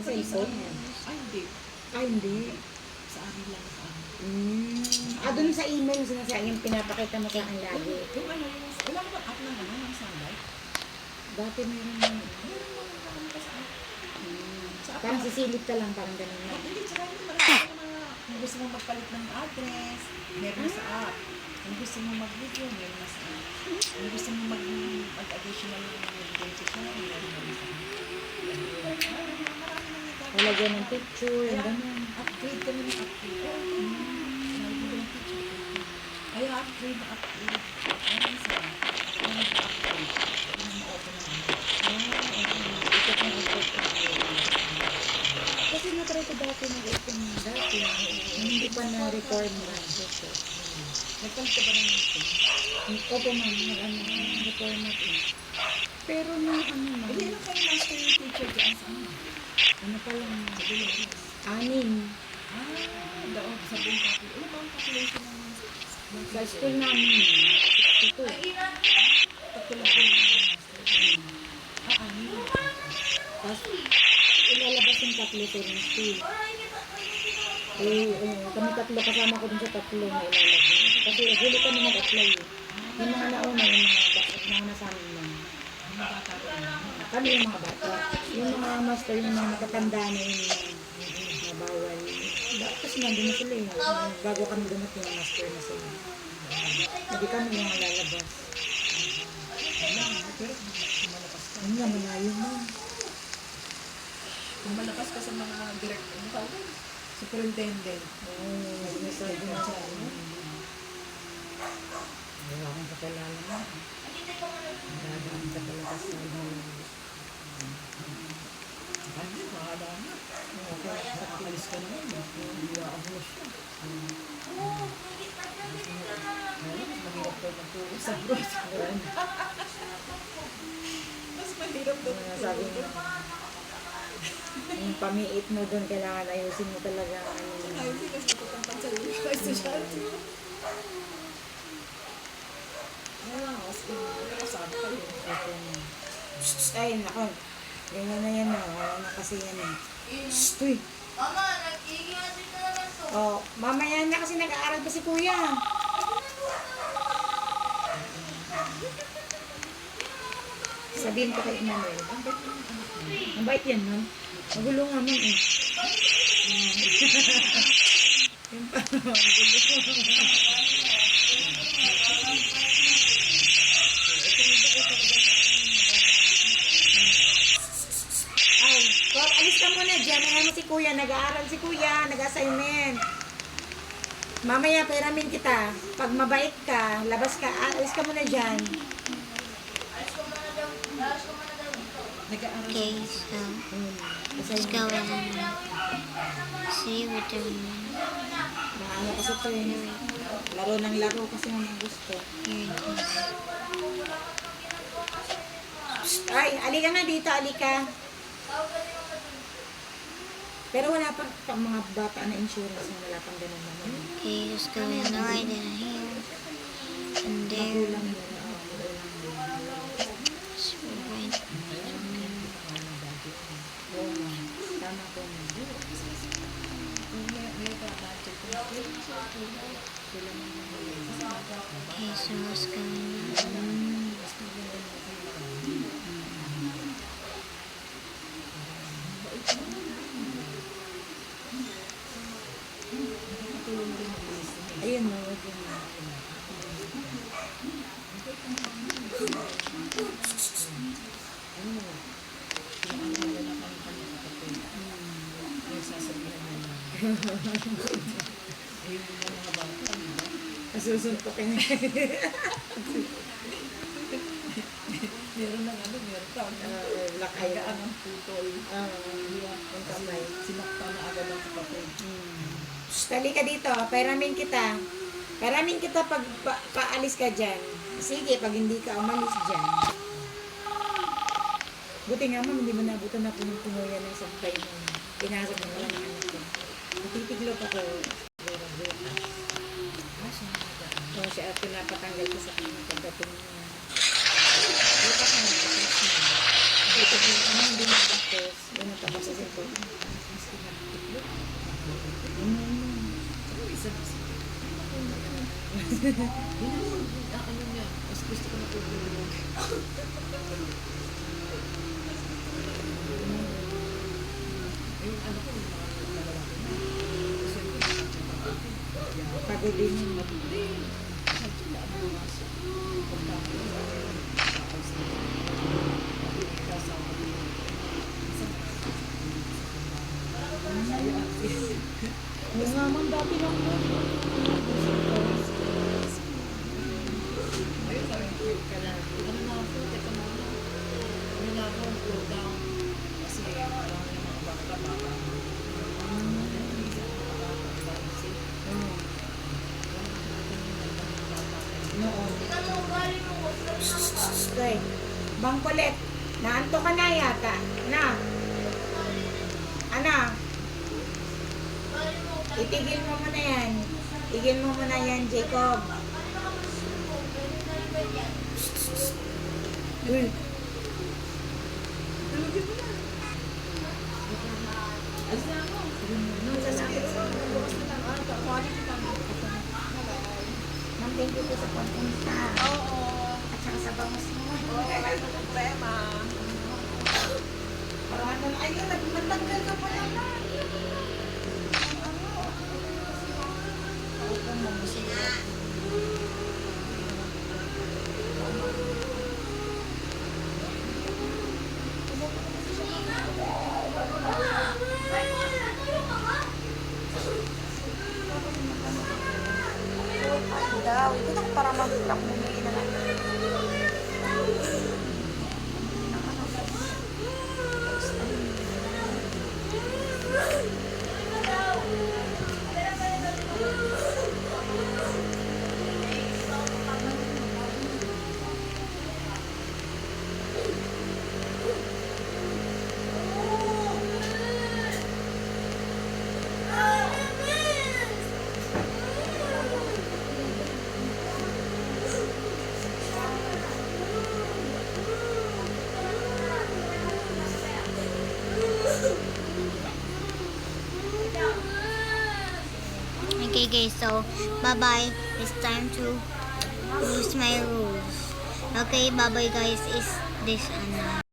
cellphone? Ay, hindi. Ay, hindi. Sa amin lang. Sa amin. Dun sa email sinasabi yung pinapakita mo sa akin lagi. Yung ano, wala naman app ng ano, ng sunlight. Dati meron na. Meron naman naman pa sa app. Sa app Parang lang. sisilip ka lang, parang ganun na. Hindi, tsaka yung marami ng mga, kung gusto mo magpalit ng address, meron na sa app. Kung gusto mo mag-video, meron na sa app. Kung gusto mo mag-additional identifier, meron na sa app. Talagyan ng picture, Kaya, ganun. upgrade kami ng upgrade. Nalagyan ng picture. Kaya upgrade na upgrade. Meron sa app. Kaya nag-upgrade. Kaya ma-open na Ikot na ikot. Kasi natry ko dati nag-open dati. Hindi pa na-record na. Nagpalit ka ba ng meeting? Opo ma'am, nag-record na ito. Pero nung ano ma'am, Hindi lang kayo master yung teacher dyan sa ano. ano pa lang, Sa Dolores. 6. Doon sa buong population. Ano ba ang population ng Sa school namin, 62. Tatlo lang po yung master. Ano? Tapos, ilalabas yung tatlo sa yung school. Kami tatlo, kasama ko dun sa tatlo na ilalabas. Kasi huli kami nag-apply eh. Yung mga nauna, yung mga nasa amin lang. Mga bata ko na. Kami yung mga bata. Yung mga master, yung mga nakatanda na yung na bawal. Kasi nandun na sila eh. Bago kami dumating yung master na sila. Hindi kami yung lalabas. Pero kung malakas ka. Ano nga, malayo mo. Kung malakas ka sa mga director, ano tawag yun? Superintendent. Sinasabi mo siya. Wala akong kakilala mo. Dadaan ka talaga sa Ano, mahala na. Nakakalis ka naman. Hindi ako siya. Mas mahirap daw magturo sa bros. Mas mahirap daw Sabi mo, magturo. yung pamiit mo doon, kailangan ayusin mo talaga. Ayun, hindi kasi natutampan sa iyo. Ay, estudyante. Wala, mas sabi ka yun. Ay, nako. Ganyan na yan. Wala na kasi yan. Uy. Mama, nag-iingatin na naman to. Oh, mamaya na kasi nag-aaral pa si kuya. Sabihin ko kay Emmanuel. Ang bait yan, ma'am. Magulo nga, ma'am eh. Yung pa, magulo. Ay, Bob, alis ka muna dyan. Ayan mo si kuya. Nag-aaral si kuya. Nag-assignment. Mamaya, peramin kita. Pag mabait ka, labas ka. Alis ka muna dyan. Alas ko muna daw dito. Nag-aaral Okay, so let's go and see what they're doing. Maano kasi ito eh. Laro ng laro kasi ang gusto. Here it is. Ay, alika na dito, alika. Pero wala pang mga bata na insurance na wala pang ganun naman. Okay, just go in right in here. And there, Magulang yun. Magulang yun. it's right. Oo nga. Tama po mo. Okay, so what's going on? Ayun no. Ayun. Kasusuntukin niya. Meron ng ano, meron ka. Black eye. Hanggaan ang putol. Yung kamay. Sinakta na agad ang kapatid. Tali ka dito. Pairamin kita. Pairamin kita pag paalis ka dyan. Sige, pag hindi ka umalis dyan. Buti nga ma'am, hindi mo nabutan na punong-puno yan ng sampay mo. Pinasok mo lang ang anak ko. Natitiglop ako. Oo, siya at pinapatanggal ko sa kanya pagdating niya. Bukas na, bukas na. Ito po, ano, hindi matapos. Yun ang tapos sa Ano niya, mas gusto ko natutulog. Ayun, ano ko, yung mga lalaki na. Kasi yung Pagod din yun. Oo nga man, dati lang yun. ayun, sabi ko, ka na. Ano na ako, teka muna. Ano na ako, cool down. Kasi parang yung mga bata. Noon. Tingnan mo, ugali mo ko. Okay. Bang kulit. Naanto ka na yata. Na. Ana, Ugali mo. itigil mo muna yan. Tigil mo muna yan, Jacob. Uy. Alis na ako. Ma'am, thank you po sa pagpunta. Oo. At saka sa bangus mo. Wala na problema. Parang ano, ayun, nagmatanggal ka pa naman. Daw, ito na para mag-block mo na lang. Okay guys, so bye bye. It's time to use my rules. Okay, bye bye guys. Is this